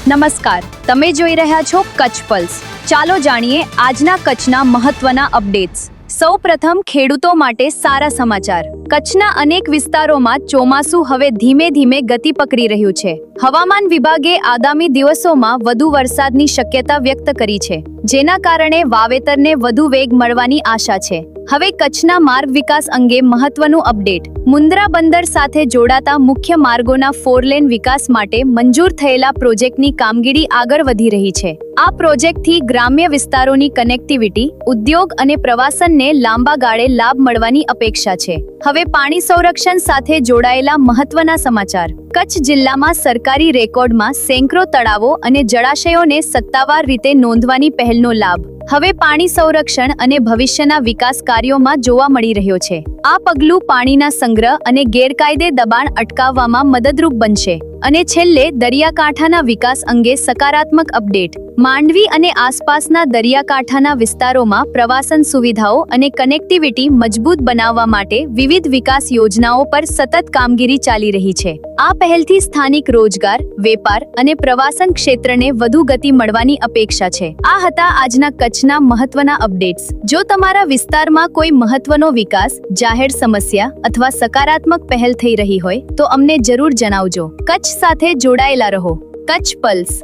નમસ્કાર, તમે જોઈ રહ્યા છો કચ્છ પલ્સ. ચાલો જાણીએ આજના કચ્છના મહત્વના અપડેટ્સ. સૌપ્રથમ ખેડૂતો માટે સારા સમાચાર. કચ્છના અનેક વિસ્તારોમાં ચોમાસું હવે ધીમે ધીમે ગતિ પકડી રહ્યું છે. હવામાન વિભાગે આગામી દિવસોમાં વધુ વરસાદની શક્યતા વ્યક્ત કરી છે, જેના કારણે વાવેતરને વધુ વેગ મળવાની આશા છે. હવે કચ્છના માર્ગ વિકાસ અંગે મહત્વનું અપડેટ. મુન્દ્રા બંદર સાથે જોડાતા મુખ્ય માર્ગોના 4 લેન વિકાસ માટે મંજૂર થયેલા પ્રોજેક્ટની કામગીરી આગળ વધી રહી છે. આ પ્રોજેક્ટથી ગ્રામ્ય વિસ્તારોની કનેક્ટિવિટી, ઉદ્યોગ અને પ્રવાસનને લાંબા ગાળે લાભ મળવાની અપેક્ષા છે. હવે પાણી સંરક્ષણ સાથે જોડાયેલા મહત્વના સમાચાર. કચ્છ જિલ્લામાં સરકારી રેકોર્ડમાં સેંકડો તળાવો અને જળાશયોને સત્તાવાર રીતે નોંધવાની પહેલનો લાભ હવે પાણી સંરક્ષણ અને ભવિષ્યના વિકાસ કાર્યોમાં જોવા મળી રહ્યો છે. આ પગલું પાણીના સંગ્રહ અને ગેરકાયદે દબાણ અટકાવવામાં મદદરૂપ બનશે. અને છેલ્લે દરિયાકાંઠાના વિકાસ અંગે સકારાત્મક અપડેટ. માંડવી અને આસપાસના દરિયાકાંઠાના વિસ્તારોમાં પ્રવાસન સુવિધાઓ અને કનેક્ટિવિટી મજબૂત બનાવવા માટે વિવિધ વિકાસ યોજનાઓ પર સતત કામગીરી ચાલી રહી છે. આ પહેલથી સ્થાનિક રોજગાર, વેપાર અને પ્રવાસન ક્ષેત્રને વધુ ગતિ મળવાની અપેક્ષા છે. આ હતા આજના કચ્છના મહત્વના અપડેટ્સ. જો તમારા વિસ્તારમાં કોઈ મહત્વનો વિકાસ, જાહેર સમસ્યા અથવા સકારાત્મક પહેલ થઈ રહી હોય તો અમને જરૂર જણાવજો. કચ્છ સાથે જોડાયેલા રહો. કચ્છ પલ્સ.